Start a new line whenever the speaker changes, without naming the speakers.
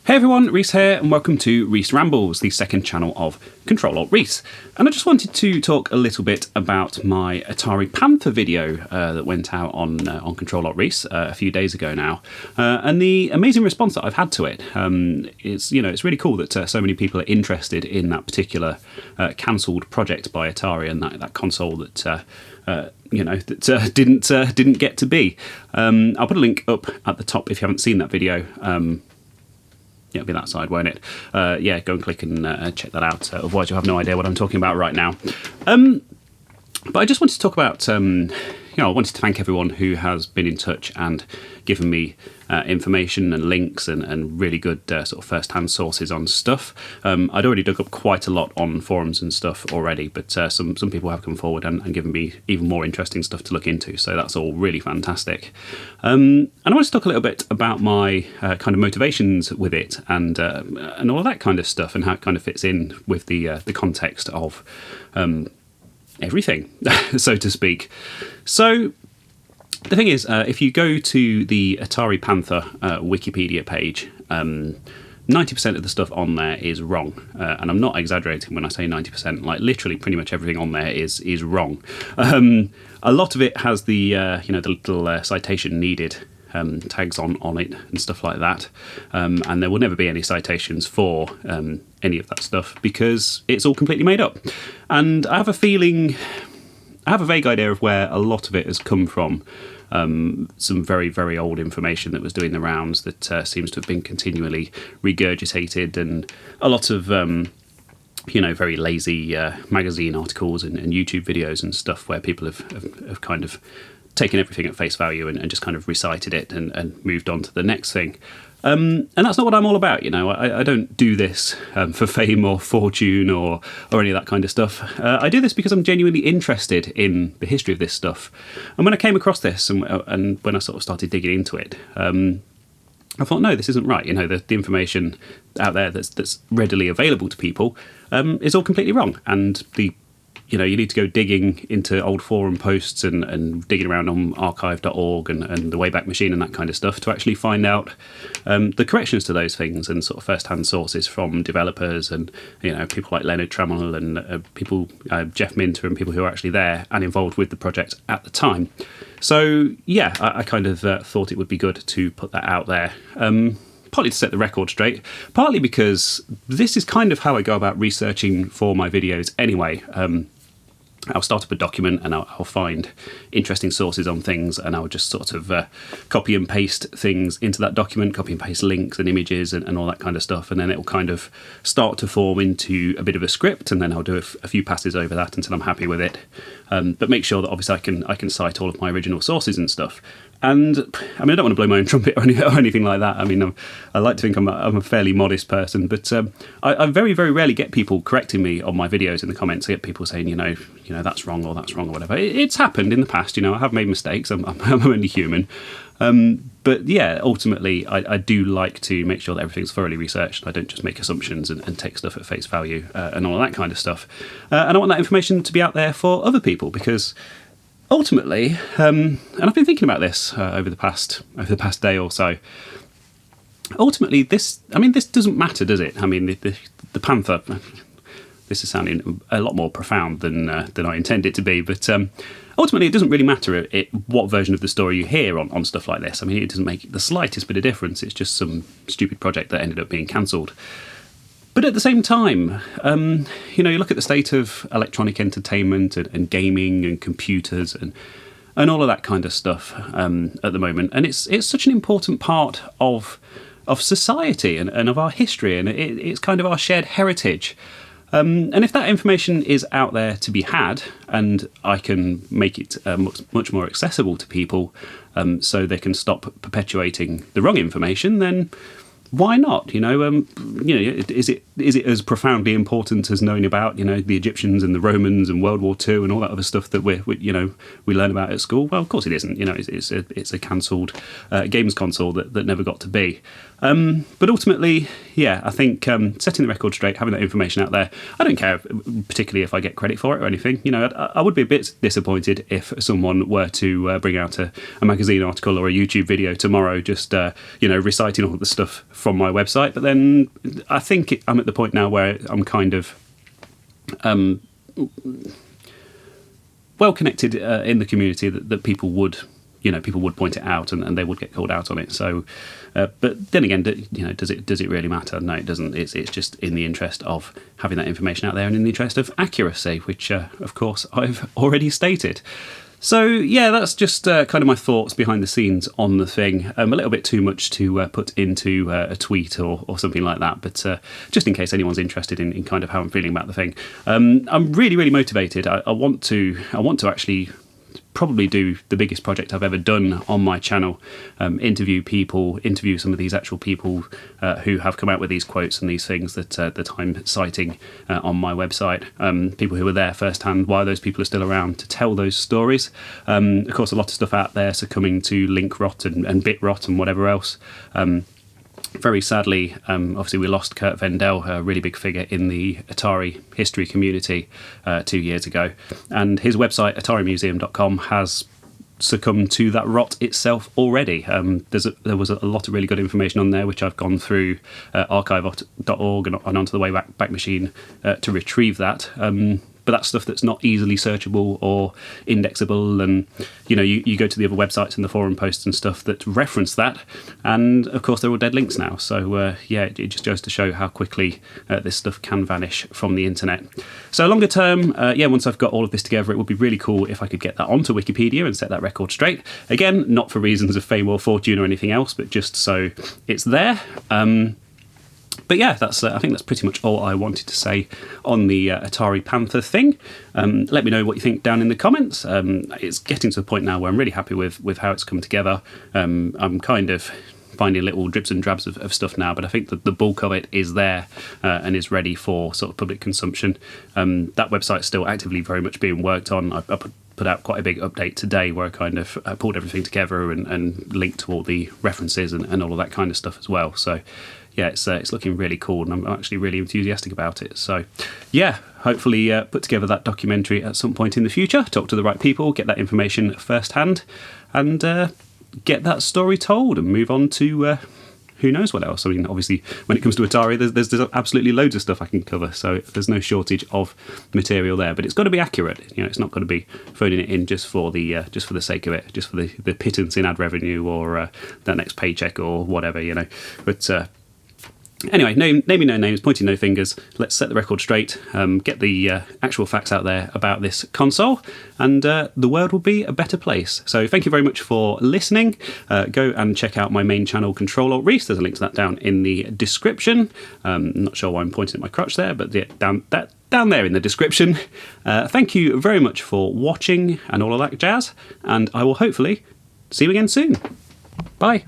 Hey everyone, Reese here, and welcome to Reese Rambles, the second channel of Control-Alt-Reese. And I just wanted to talk a little bit about my Atari Panther video that went out on Control-Alt-Reese a few days ago now, and the amazing response that I've had to it. It's really cool that so many people are interested in that particular cancelled project by Atari and that console that. Didn't get to be. I'll put a link up at the top if you haven't seen that video. It'll be that side, won't it? Go and click and check that out. Otherwise, you'll have no idea what I'm talking about right now. But I just wanted to talk about, I wanted to thank everyone who has been in touch and given me information and links and really good sort of first-hand sources on stuff. I'd already dug up quite a lot on forums and stuff already, but some people have come forward and given me even more interesting stuff to look into, so that's all really fantastic. And I want to talk a little bit about my kind of motivations with it and all of that kind of stuff and how it kind of fits in with the context of everything, so to speak. So the thing is, if you go to the Atari Panther Wikipedia page, 90% of the stuff on there is wrong, and I'm not exaggerating when I say 90%. Like literally, pretty much everything on there is wrong. A lot of it has the the little citation needed tags on it and stuff like that, and there will never be any citations for any of that stuff because it's all completely made up. And I have a vague idea of where a lot of it has come from. Some very, very old information that was doing the rounds that seems to have been continually regurgitated, and a lot of very lazy magazine articles and YouTube videos and stuff where people have kind of taken everything at face value and just kind of recited it and moved on to the next thing. And that's not what I'm all about, I don't do this for fame or fortune or any of that kind of stuff. I do this because I'm genuinely interested in the history of this stuff. And when I came across this and when I sort of started digging into it, I thought, no, this isn't right. The information out there that's readily available to people is all completely wrong. And you need to go digging into old forum posts and digging around on archive.org and the Wayback Machine and that kind of stuff to actually find out the corrections to those things and sort of first-hand sources from developers and people like Leonard Trammell and people Jeff Minter and people who are actually there and involved with the project at the time. So yeah, I kind of thought it would be good to put that out there. Partly to set the record straight, partly because this is kind of how I go about researching for my videos anyway. I'll start up a document and I'll find interesting sources on things, and I'll just sort of copy and paste things into that document, copy and paste links and images and all that kind of stuff, and then it'll kind of start to form into a bit of a script, and then I'll do a few passes over that until I'm happy with it. But make sure that obviously I can cite all of my original sources and stuff. And I don't want to blow my own trumpet or anything like that. I like to think I'm a fairly modest person, but I very, very rarely get people correcting me on my videos in the comments. I get people saying, that's wrong or whatever. It's happened in the past. I have made mistakes. I'm only human. But yeah, ultimately, I do like to make sure that everything's thoroughly researched. I don't just make assumptions and take stuff at face value and all that kind of stuff. And I want that information to be out there for other people because ultimately, and I've been thinking about this over the past day or so. Ultimately, this doesn't matter, does it? The Panther. This is sounding a lot more profound than I intend it to be, but ultimately, it doesn't really matter what version of the story you hear on stuff like this. It doesn't make the slightest bit of difference. It's just some stupid project that ended up being cancelled. But at the same time, you look at the state of electronic entertainment and gaming and computers and all of that kind of stuff at the moment, and it's such an important part of society and of our history, and it's kind of our shared heritage. And if that information is out there to be had, and I can make it much more accessible to people, so they can stop perpetuating the wrong information, then why not? Is it as profoundly important as knowing about the Egyptians and the Romans and World War II and all that other stuff that we learn about at school? Well, of course it isn't. It's a cancelled games console that never got to be. But ultimately, yeah, I think setting the record straight, having that information out there, I don't care particularly if I get credit for it or anything. I would be a bit disappointed if someone were to bring out a magazine article or a YouTube video tomorrow just reciting all the stuff from my website. But then I think I'm at the point now where I'm kind of well connected in the community that people would. People would point it out, and they would get called out on it. So, but then again, does it really matter? No, it doesn't. It's just in the interest of having that information out there, and in the interest of accuracy, which, of course, I've already stated. So, yeah, that's just kind of my thoughts behind the scenes on the thing. A little bit too much to put into a tweet or something like that, but just in case anyone's interested in kind of how I'm feeling about the thing. I'm really, really motivated. I want to actually probably do the biggest project I've ever done on my channel, interview some of these actual people who have come out with these quotes and these things that I'm citing on my website, people who were there firsthand, why those people are still around to tell those stories. Of course, a lot of stuff out there succumbing to link rot and bit rot and whatever else. Very sadly, obviously we lost Kurt Vendel, a really big figure in the Atari history community 2 years ago. And his website, atarimuseum.com, has succumbed to that rot itself already. There was a lot of really good information on there, which I've gone through archive.org and onto the Wayback Machine to retrieve that. But that's stuff that's not easily searchable or indexable, and you go to the other websites and the forum posts and stuff that reference that, and of course they're all dead links now. So it just goes to show how quickly this stuff can vanish from the internet. So longer term, once I've got all of this together, it would be really cool if I could get that onto Wikipedia and set that record straight. Again, not for reasons of fame or fortune or anything else, but just so it's there. But yeah, I think that's pretty much all I wanted to say on the Atari Panther thing. Let me know what you think down in the comments. It's getting to the point now where I'm really happy with how it's come together. I'm kind of finding little drips and drabs of stuff now, but I think that the bulk of it is there and is ready for sort of public consumption. That website's still actively very much being worked on. I put out quite a big update today where I kind of pulled everything together and linked to all the references and all of that kind of stuff as well. So yeah, it's looking really cool, and I'm actually really enthusiastic about it. So yeah, hopefully put together that documentary at some point in the future, talk to the right people, get that information firsthand, and get that story told and move on to who knows what else. I mean, obviously, when it comes to Atari, there's absolutely loads of stuff I can cover, so there's no shortage of material there. But it's got to be accurate. It's not got to be phoning it in just for the sake of it, just for the pittance in ad revenue or that next paycheck or whatever. But anyway, naming no names, pointing no fingers. Let's set the record straight, get the actual facts out there about this console, and the world will be a better place. So thank you very much for listening. Go and check out my main channel, Control-Alt-Reese. There's a link to that down in the description. Not sure why I'm pointing at my crotch there, but yeah, down there in the description. Thank you very much for watching and all of that jazz, and I will hopefully see you again soon. Bye.